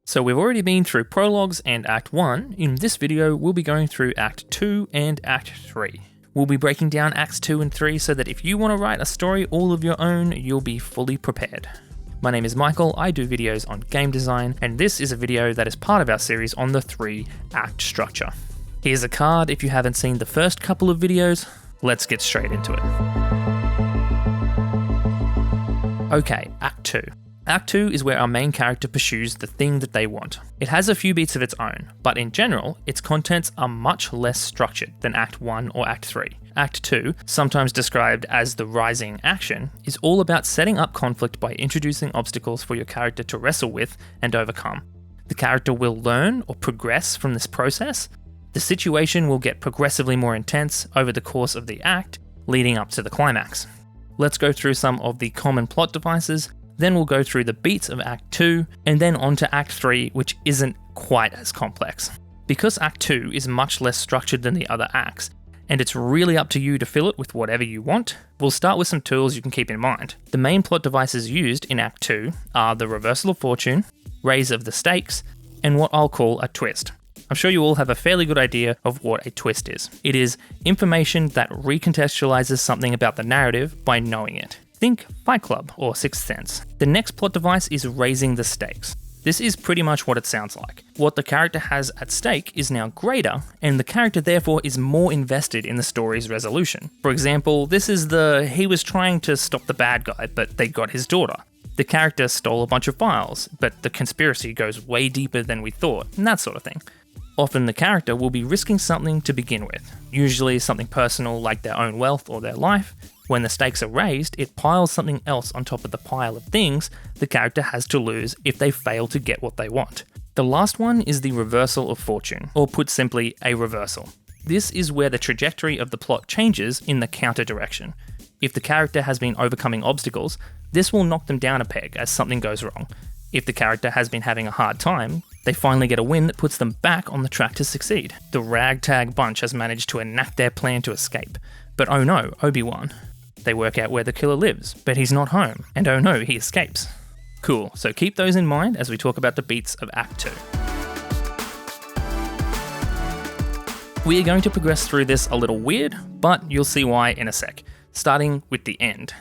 So we've already been through prologues and Act 1. In this video, we'll be going through Act 2 and Act 3. We'll be breaking down Acts 2 and 3 so that if you want to write a story all of your own, you'll be fully prepared. My name is Michael, I do videos on game design, and this is a video that is part of our series on the 3-act structure. Here's a card if you haven't seen the first couple of videos. Let's get straight into it. Okay, Act 2. Act 2 is where our main character pursues the thing that they want. It has a few beats of its own, but in general, its contents are much less structured than Act 1 or Act 3. Act 2, sometimes described as the rising action, is all about setting up conflict by introducing obstacles for your character to wrestle with and overcome. The character will learn or progress from this process. The situation will get progressively more intense over the course of the act, leading up to the climax. Let's go through some of the common plot devices. Then we'll go through the beats of Act 2, and then on to Act 3, which isn't quite as complex. Because Act 2 is much less structured than the other acts, and it's really up to you to fill it with whatever you want, we'll start with some tools you can keep in mind. The main plot devices used in Act 2 are the reversal of fortune, raise of the stakes, and what I'll call a twist. I'm sure you all have a fairly good idea of what a twist is. It is information that recontextualizes something about the narrative by knowing it. Think Fight Club or Sixth Sense. The next plot device is raising the stakes. This is pretty much what it sounds like. What the character has at stake is now greater, and the character therefore is more invested in the story's resolution. For example, this is he was trying to stop the bad guy, but they got his daughter. The character stole a bunch of files, but the conspiracy goes way deeper than we thought, and that sort of thing. Often the character will be risking something to begin with, usually something personal like their own wealth or their life. When the stakes are raised, it piles something else on top of the pile of things the character has to lose if they fail to get what they want. The last one is the reversal of fortune, or put simply, a reversal. This is where the trajectory of the plot changes in the counter direction. If the character has been overcoming obstacles, this will knock them down a peg as something goes wrong. If the character has been having a hard time, they finally get a win that puts them back on the track to succeed. The ragtag bunch has managed to enact their plan to escape. But oh no, Obi-Wan. They work out where the killer lives, but he's not home, and oh no, he escapes. Cool, so keep those in mind as we talk about the beats of Act 2. We are going to progress through this a little weird, but you'll see why in a sec, starting with the end.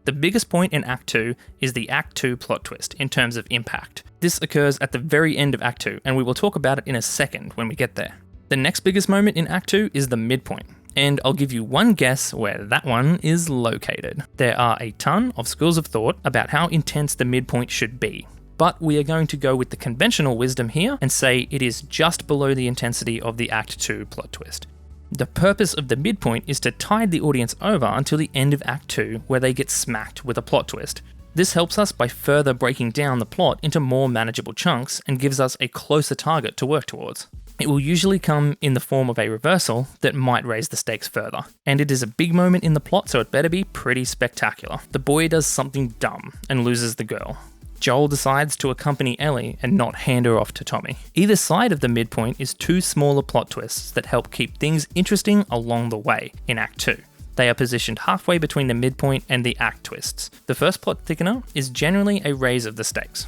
The biggest point in Act 2 is the Act 2 plot twist in terms of impact. This occurs at the very end of Act 2, and we will talk about it in a second when we get there. The next biggest moment in Act 2 is the midpoint. And I'll give you one guess where that one is located. There are a ton of schools of thought about how intense the midpoint should be, but we are going to go with the conventional wisdom here and say it is just below the intensity of the Act 2 plot twist. The purpose of the midpoint is to tide the audience over until the end of Act 2, where they get smacked with a plot twist. This helps us by further breaking down the plot into more manageable chunks and gives us a closer target to work towards. It will usually come in the form of a reversal that might raise the stakes further. And it is a big moment in the plot, so it better be pretty spectacular. The boy does something dumb and loses the girl. Joel decides to accompany Ellie and not hand her off to Tommy. Either side of the midpoint is two smaller plot twists that help keep things interesting along the way in Act 2. They are positioned halfway between the midpoint and the act twists. The first plot thickener is generally a raise of the stakes.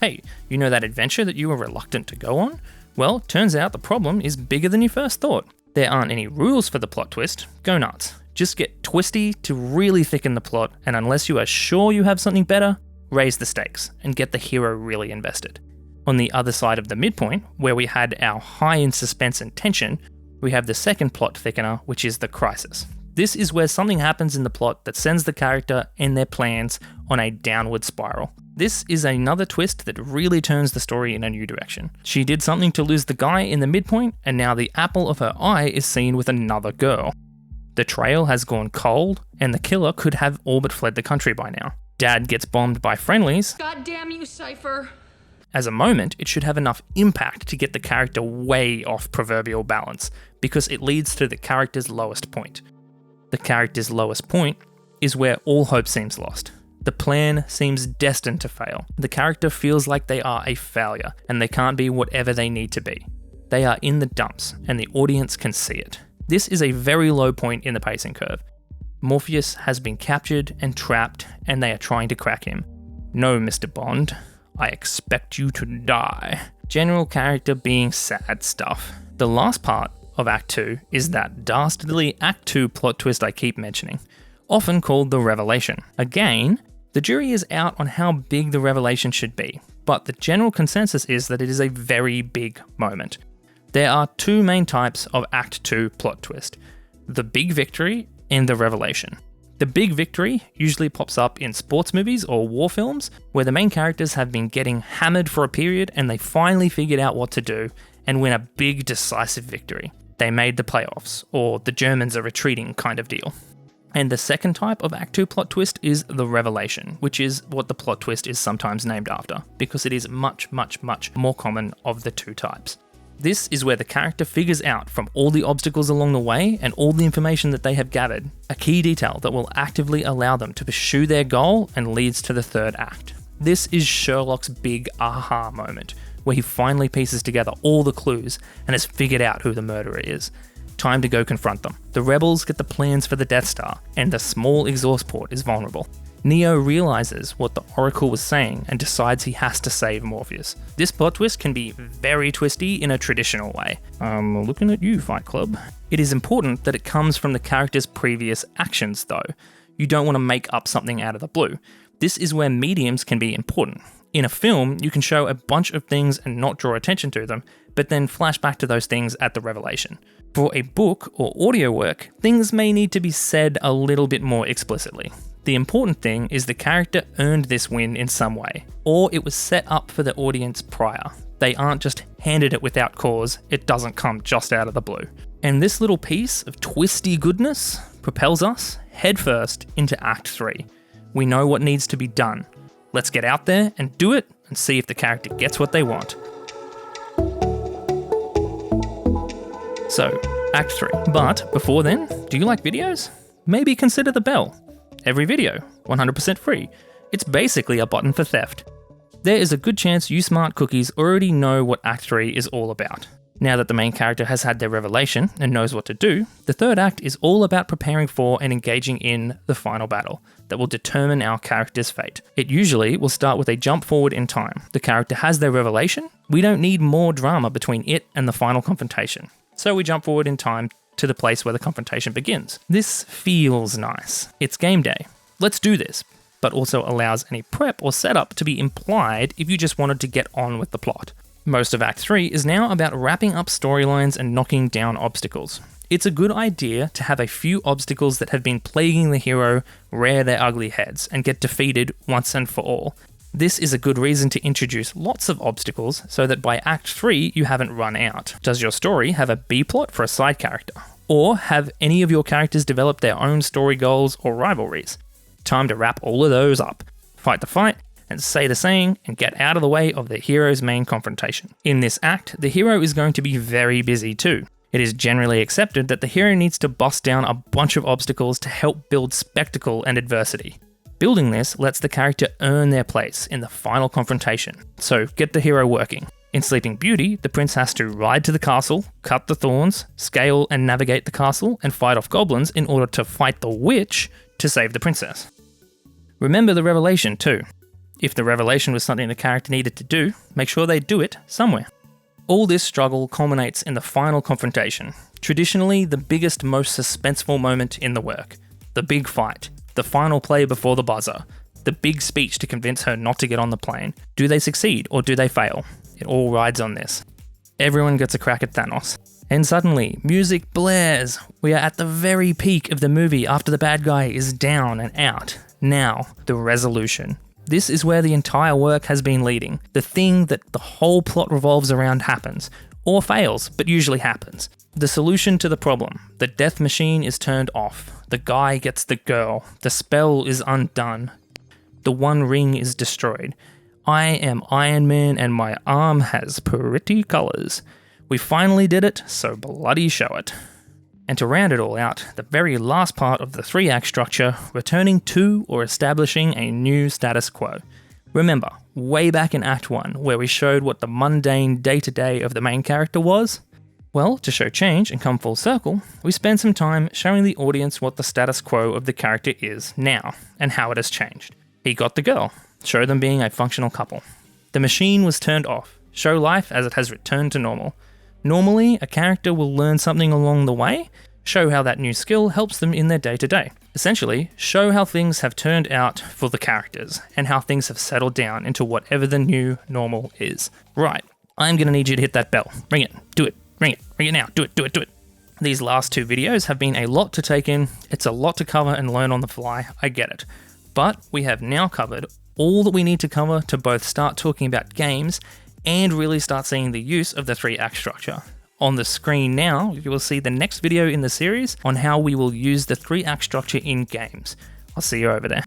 Hey, you know that adventure that you were reluctant to go on? Well, turns out the problem is bigger than you first thought. There aren't any rules for the plot twist. Go nuts. Just get twisty to really thicken the plot, and unless you are sure you have something better, raise the stakes and get the hero really invested. On the other side of the midpoint, where we had our high in suspense and tension, we have the second plot thickener, which is the crisis. This is where something happens in the plot that sends the character and their plans on a downward spiral. This is another twist that really turns the story in a new direction. She did something to lose the guy in the midpoint, and now the apple of her eye is seen with another girl. The trail has gone cold, and the killer could have all but fled the country by now. Dad gets bombed by friendlies. God damn you, Cypher. As a moment, it should have enough impact to get the character way off proverbial balance, because it leads to the character's lowest point. The character's lowest point is where all hope seems lost. The plan seems destined to fail. The character feels like they are a failure, and they can't be whatever they need to be. They are in the dumps, and the audience can see it. This is a very low point in the pacing curve. Morpheus has been captured and trapped, and they are trying to crack him. No, Mr. Bond, I expect you to die. General character being sad stuff. The last part of Act 2 is that dastardly Act 2 plot twist I keep mentioning, often called the revelation. Again, the jury is out on how big the revelation should be, but the general consensus is that it is a very big moment. There are two main types of Act 2 plot twist: the big victory and the revelation. The big victory usually pops up in sports movies or war films, where the main characters have been getting hammered for a period and they finally figured out what to do and win a big decisive victory. They made the playoffs, or the Germans are retreating kind of deal. And the second type of Act 2 plot twist is the revelation, which is what the plot twist is sometimes named after, because it is much more common of the two types. This is where the character figures out from all the obstacles along the way and all the information that they have gathered, a key detail that will actively allow them to pursue their goal and leads to the third act. This is Sherlock's big aha moment, where he finally pieces together all the clues and has figured out who the murderer is. Time to go confront them. The rebels get the plans for the Death Star, and the small exhaust port is vulnerable. Neo realizes what the Oracle was saying and decides he has to save Morpheus. This plot twist can be very twisty in a traditional way. I'm looking at you, Fight Club. It is important that it comes from the character's previous actions, though. You don't want to make up something out of the blue. This is where mediums can be important. In a film, you can show a bunch of things and not draw attention to them, but then flash back to those things at the revelation. For a book or audio work, things may need to be said a little bit more explicitly. The important thing is the character earned this win in some way, or it was set up for the audience prior. They aren't just handed it without cause, it doesn't come just out of the blue. And this little piece of twisty goodness propels us headfirst into Act 3. We know what needs to be done. Let's get out there and do it and see if the character gets what they want. So, Act 3. But before then, do you like videos? Maybe consider the bell. Every video, 100% free. It's basically a button for theft. There is a good chance you smart cookies already know what Act 3 is all about. Now that the main character has had their revelation and knows what to do, the third act is all about preparing for and engaging in the final battle that will determine our character's fate. It usually will start with a jump forward in time. The character has their revelation, we don't need more drama between it and the final confrontation. So we jump forward in time to the place where the confrontation begins. This feels nice. It's game day. Let's do this, but also allows any prep or setup to be implied if you just wanted to get on with the plot. Most of Act 3 is now about wrapping up storylines and knocking down obstacles. It's a good idea to have a few obstacles that have been plaguing the hero rear their ugly heads and get defeated once and for all. This is a good reason to introduce lots of obstacles so that by Act 3 you haven't run out. Does your story have a B-plot for a side character? Or have any of your characters develop their own story goals or rivalries? Time to wrap all of those up. Fight the fight, and say the saying, and get out of the way of the hero's main confrontation. In this act, the hero is going to be very busy too. It is generally accepted that the hero needs to bust down a bunch of obstacles to help build spectacle and adversity. Building this lets the character earn their place in the final confrontation, so get the hero working. In Sleeping Beauty, the prince has to ride to the castle, cut the thorns, scale and navigate the castle, and fight off goblins in order to fight the witch to save the princess. Remember the revelation too. If the revelation was something the character needed to do, make sure they do it somewhere. All this struggle culminates in the final confrontation, traditionally the biggest, most suspenseful moment in the work. The big fight, the final play before the buzzer, the big speech to convince her not to get on the plane. Do they succeed or do they fail? It all rides on this. Everyone gets a crack at Thanos. And suddenly, music blares. We are at the very peak of the movie after the bad guy is down and out. Now, the resolution. This is where the entire work has been leading. The thing that the whole plot revolves around happens. Or fails, but usually happens. The solution to the problem. The death machine is turned off. The guy gets the girl. The spell is undone. The one ring is destroyed. I am Iron Man and my arm has pretty colours. We finally did it, so bloody show it. And to round it all out, the very last part of the 3-act structure, returning to or establishing a new status quo. Remember, way back in Act 1, where we showed what the mundane day-to-day of the main character was? Well, to show change and come full circle, we spend some time showing the audience what the status quo of the character is now, and how it has changed. He got the girl. Show them being a functional couple. The machine was turned off. Show life as it has returned to normal. Normally, a character will learn something along the way, show how that new skill helps them in their day-to-day. Essentially, show how things have turned out for the characters, and how things have settled down into whatever the new normal is. Right, I'm going to need you to hit that bell. Ring it, do it, ring it now, do it. These last 2 videos have been a lot to take in, it's a lot to cover and learn on the fly, I get it. But we have now covered all that we need to cover to both start talking about games and really start seeing the use of the 3-act structure. On the screen now, you will see the next video in the series on how we will use the 3-act structure in games. I'll see you over there.